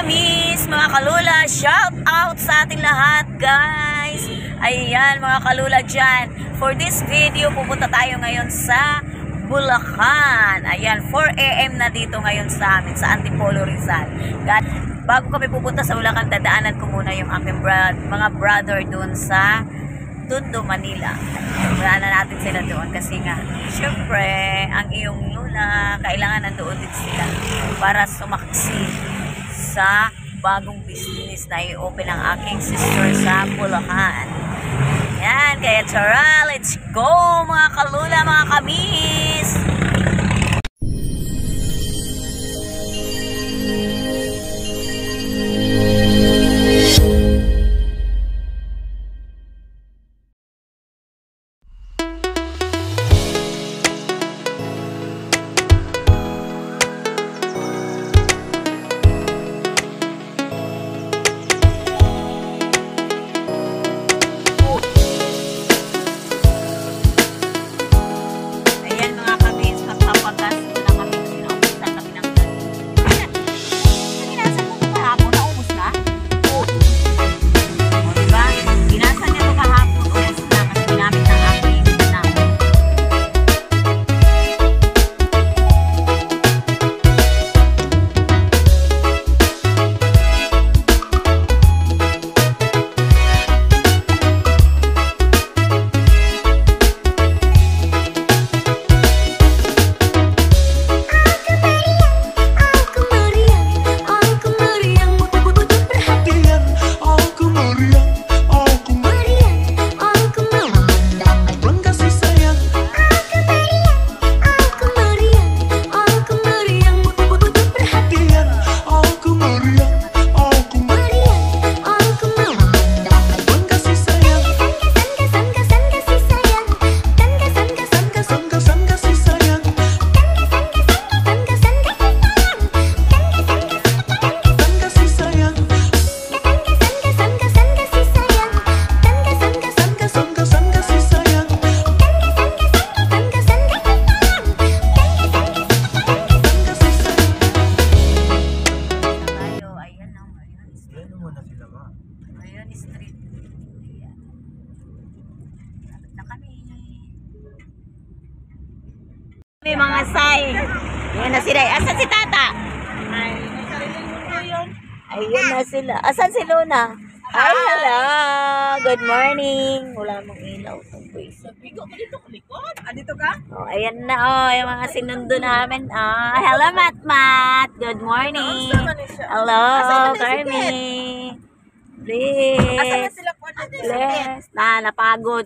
kamis, mga kalula, shout out sa ating lahat guys. Ayan mga kalula dyan. For this video, pupunta tayo ngayon sa Bulacan. Ayan, 4 AM na dito ngayon sa amin, sa Antipolo, Rizal. Bago kami pupunta sa Bulacan, dadaanan ko muna yung aking mga brother doon sa Tondo, Manila. Wala na natin sila doon kasi nga, syempre, ang iyong lula, kailangan nandoon din sila para sumaksi sa bagong business na i-open ang aking sister sa Bulacan. Yan, kaya tara, let's go mga kalula, mga kamis! May mga say. Yan na sila. Asan si Tata? Ayun na sila. Asan si Luna? Ay, hello. Good morning. Wala mong ilaw. Bigo ko dito ko likod. Dito ka? Oh, ayan na oh, yung mga sinundo namin. Oh, hello Matmat. Good morning. Hello, Carmi. Bless. Bless. Napagod.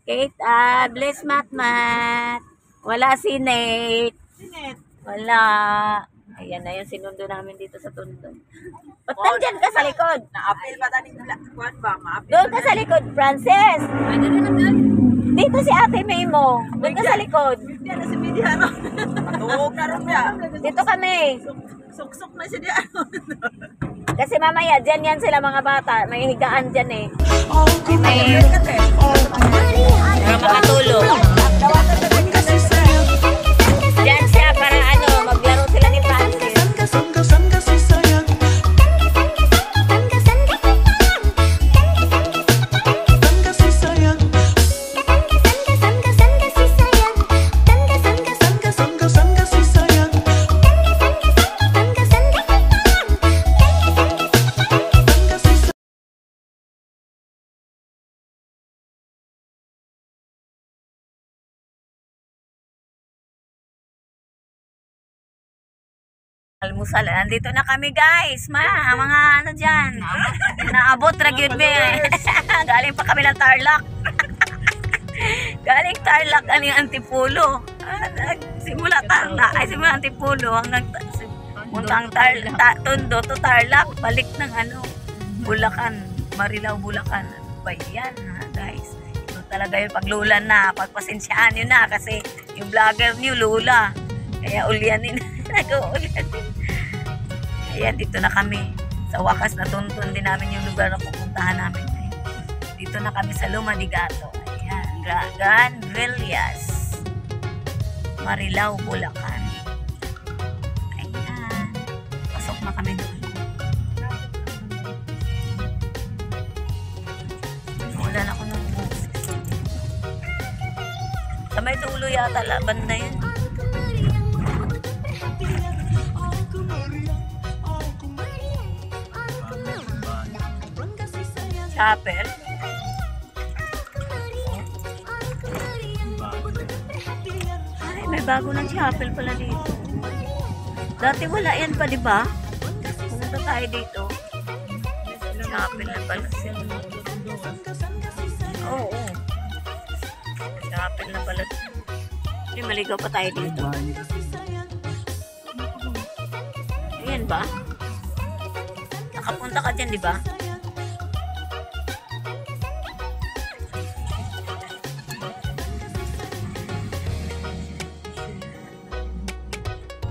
Kate, bless Matmat. Wala si Nate. Wala. Ayan na yung sinundo namin dito sa Tondo. Ba't nandyan ka sa likod? Na-apil ba taning kuwan ba? Ma-apil. Doon ka sa likod, Frances. Dito si Ate May mo. Doon ka sa likod. Hindi na si Media ano. Matuog na rin niya. Dito kami. Suksok na siya diyan. Kasi mamaya, dyan yan sila mga bata. May higaan dyan eh. May makatulog. Dyan siya para ano, maglaro sila ni Francis. Almusal. Nandito na kami guys. Mga ano dyan. Naabot ragyod be. Galing pa kami ng Tarlac. Galing Tarlac ano yung Antipolo. Simula Tarlac. Ay simula Antipolo hanggang Tondo to Tarlac. Balik ng ano Bulacan. Marilao, Bulacan. Ba yan ha guys. Ito talaga yung paglulan na. Pagpasensyaan nyo na kasi yung vlogger nyo lula. Kaya ulyanin. Nag-uulyanin. Ayan, dito na kami. Sa wakas, natuntun din namin yung lugar na pupuntahan namin. Dito na kami sa Luma de Gato. Ayan, Ganvillas. Marilao, Bulacan. Ayan. Pasok na kami doon. may dulo yata banda yun. Chapel. Ay, may bago ng chapel pala dito. Dati wala yan pa, di ba? Pumunta tayo dito. Chapel na pala siya. Oo. Chapel na pala. Hindi, maligaw pa tayo dito. Ayan ba? Nakapunta ka dyan, di ba?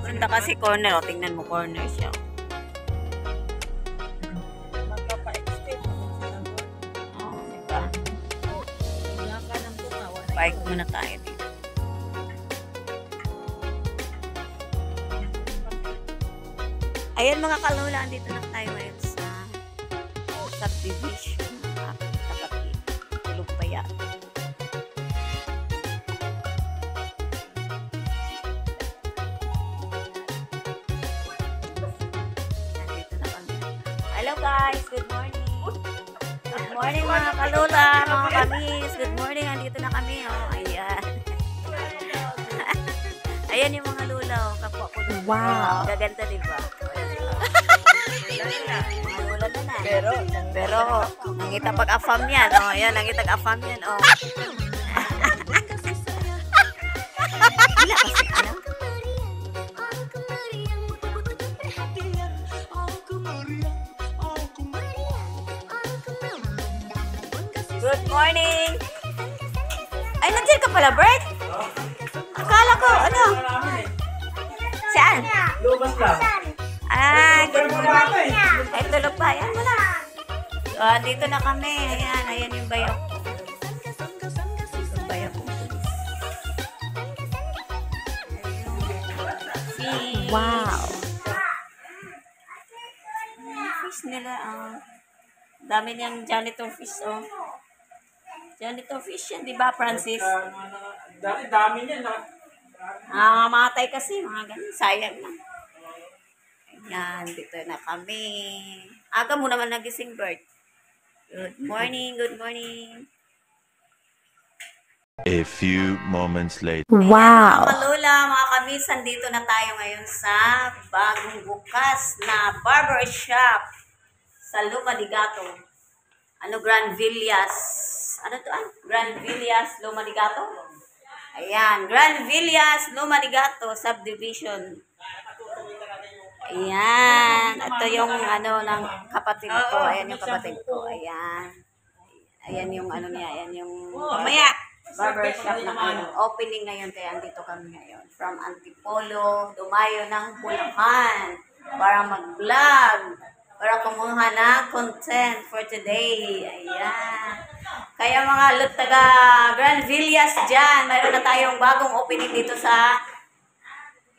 Punta kasi corner. O, tingnan mo, corner siya. Oo, diba? Bike muna tayo dito. Ayan mga kalula, andito na tayo ngayon sa subdivision ng aking kapatid. Tulog pa yan. Nandito na kami. Hello guys, good morning. Good morning mga kalula, mga kamis. Good morning, andito na kami. Oh, ayan. Ayan yung mga lula, oh, kapwa ko. Wow. Gaganda, diba? Pero nangita pag-afam yan. Oh, yan, nangita pag-afam yan. Oh. Wala kasi, ano? Good morning! Ay, nandiyan ka pala, Bert? Akala ko, ano? Saan? Lubas lang. Ah, good morning. Ay, tulog pa. Ayan mo na. So, dito na kami. Ayan, ayan yung bayaw ko. Yung bayaw ko. Wow. Fish nila, dami niyang janitor fish, oh. Janitor fish yan, di ba, Francis? Dati dami niyan. Matay kasi, mga ganun. Sayang lang. Ayan, dito na kami. Aga mo naman nagising, Bert. Good morning, good morning. A few moments later. Wow! Ayan, mga lola, mga kamis, andito na tayo ngayon sa bagong bukas na barber shop sa Lumadigato. Ano, Grand Villas. Ano to? Grand Villas, Lumadigato? Ayan, Grand Villas, Lumadigato, subdivision. Ayan. Ito yung ano ng kapatid ko. Ayan yung kapatid ko. Ayan. Ayan yung ano niya. Ayan yung barbershop na ano. Opening ngayon. Kaya andito kami ngayon. From Antipolo, dumayo ng Bulacan. Para mag-vlog. Para kumuha ng content for today. Ayan. Kaya mga taga Grand Villas dyan, mayroon na tayong bagong opening dito sa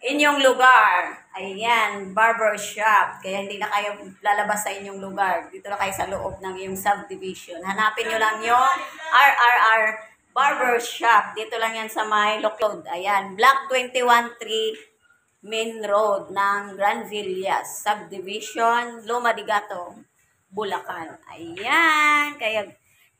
inyong lugar. Ayan, barber shop. Kaya hindi na kayo lalabas sa inyong lugar. Dito na kayo sa loob ng iyong subdivision. Hanapin nyo lang yung RRR Barber Shop. Dito lang yan sa may Loclod. Ayan, Block 21-3 Main Road ng Grand Villas Subdivision, Lumadigato, Bulacan. Ayan, kaya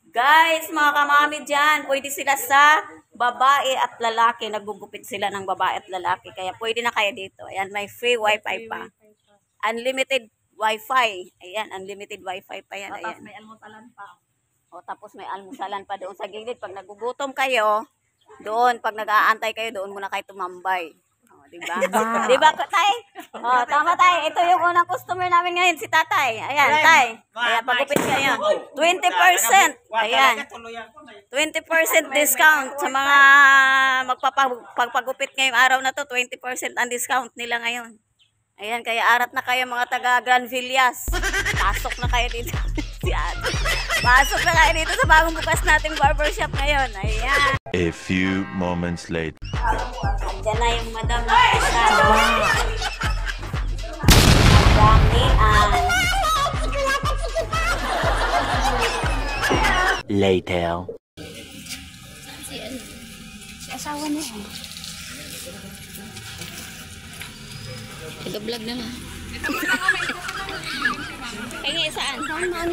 guys, mga kamami dyan, pwede sila sa babae at lalaki. Naggugupit sila ng babae at lalaki. Kaya pwede na kayo dito. Ayan, may free wifi pa. Unlimited wifi. Ayan, unlimited wifi pa yan. Ayan. Tapos may almusalan pa. O, tapos may almusalan pa doon sa gilid. Pag nagugutom kayo, doon, pag nag-aantay kayo, doon muna kayo tumambay. Diba? Wow. Diba, tay? Oh, tama, tay. Ito yung unang customer namin ngayon, si tatay. Ayan, tay. Ayan, pagupit niya yan. 20%. Ayan. 20% discount sa mga magpapagupit ngayong araw na to. 20% ang discount nila ngayon. Ayan, kaya arat na kayo mga taga Grand Villas. Pasok na kayo dito. Pasok na kayo dito sa bagong bukas nating barbershop ngayon. Ayan. A few moments later. Andiyan na yung madam na kasama. Damian. Later. Si asawa ni Taga-vlog na nga. Kaya saan? Saan?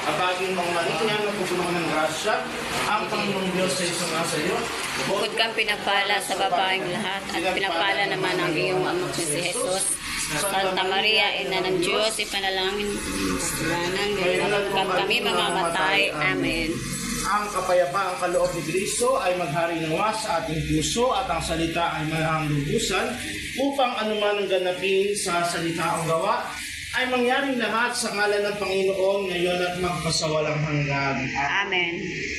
Abaging mga maningyan na pupunan ng grasya, ang Panginoong Diyos sa isang asa iyo. Bukod kang pinagpala sa babaeng lahat at pinagpala naman ang iyong anak na si Jesus. Santa Maria, Ina ng Diyos, ipanalangin ng kami mamamatay. Amen. Ang kapayapaang kaloob ni Kristo ay maghari nawa sa ating puso at ang salita ay manahang lubusan upang anuman ang ganapin sa salitaang gawa ay mangyaring lahat sa ngalan ng Panginoon ngayon at magpasawalang hanggan. Amen.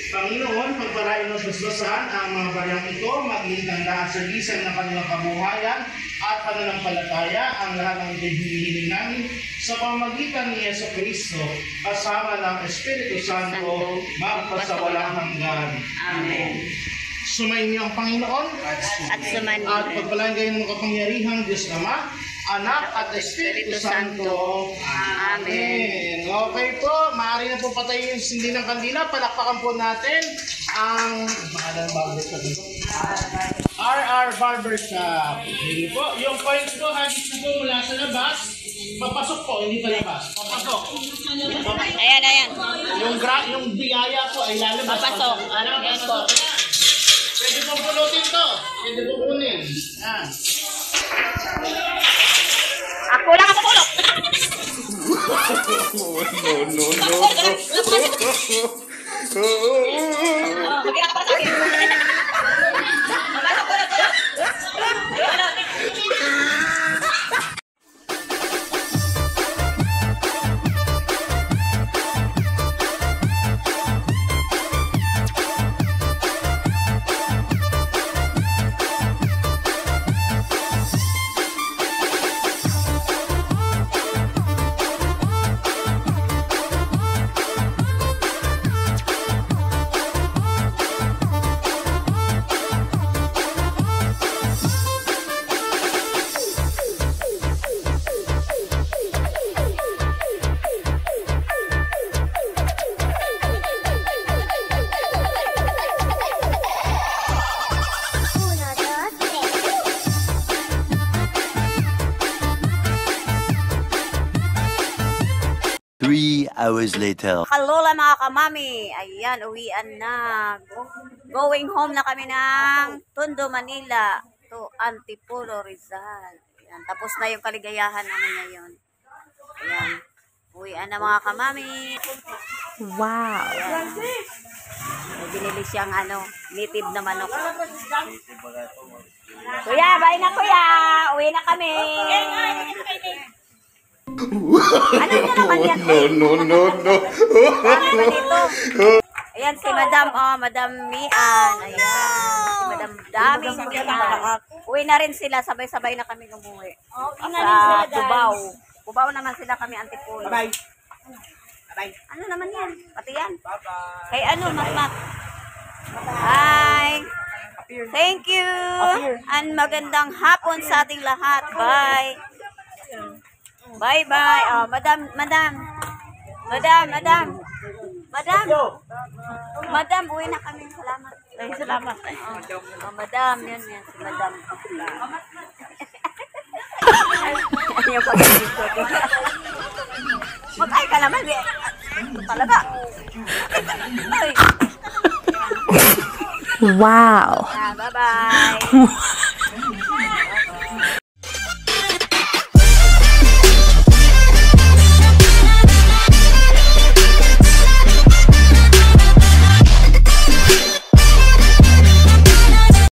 Panginoon, pagpalain ng basbasan ang mga bayang ito, maging tandaan sa gisang ng kanilang kabuhayan at pananampalataya ang lahat ng hinihiling namin sa pamamagitan ni Yesu Kristo kasama ng Espiritu Santo magpasawalang hanggan. Amen. Sumayin niyo ang Panginoon At sumanin. at pagpalain kayo ng kapangyarihang Diyos Ama, Anak at Espiritu Santo. Amen. Okay po, maaari na po patayin yung sindi ng kandila. Palakpakan po natin ang RR Barbershop. Hindi po. Yung coins ko, habis na po mula sa labas. Papasok po, hindi pa labas. Papasok. Ayan. Yung biyaya po ay lalabas. Papasok. Ayan po. Pwede po pulutin to. Pwede po kunin. Yan. Ako lang ang pulok. Mag-iak pa sa akin. Papasok ko lang to. Hours later. Kalola mga kamami, ayan, uwian na. Going home na kami ng Tondo, Manila to Antipolo, Rizal. Ayan, tapos na yung kaligayahan namin ngayon. Ayan, uwian na mga kamami. Wow! Ayan. May binili siyang native na manok. Kuya, bye na kuya! Uwi na kami! Ano na naman yan? No. Ano naman ito? Ayan si Madam, Madam Mian. Ayan. Si Madam Daming Mian. Uwi na rin sila, sabay-sabay na kami umuwi. Sa Cubao. Cubao naman sila kami, Antipolo. Bye. Ano naman yan? Pati yan. Kay Matmat. Hi. Thank you. And magandang hapon sa ating lahat. Bye. Bye-bye. Madam, uwi na kami. Salamat. Ay, salamat. Madam, yan. Si Madam. Ayaw pa dito. Mag-ay ka naman. Talaga. Ay. Wow. Bye-bye.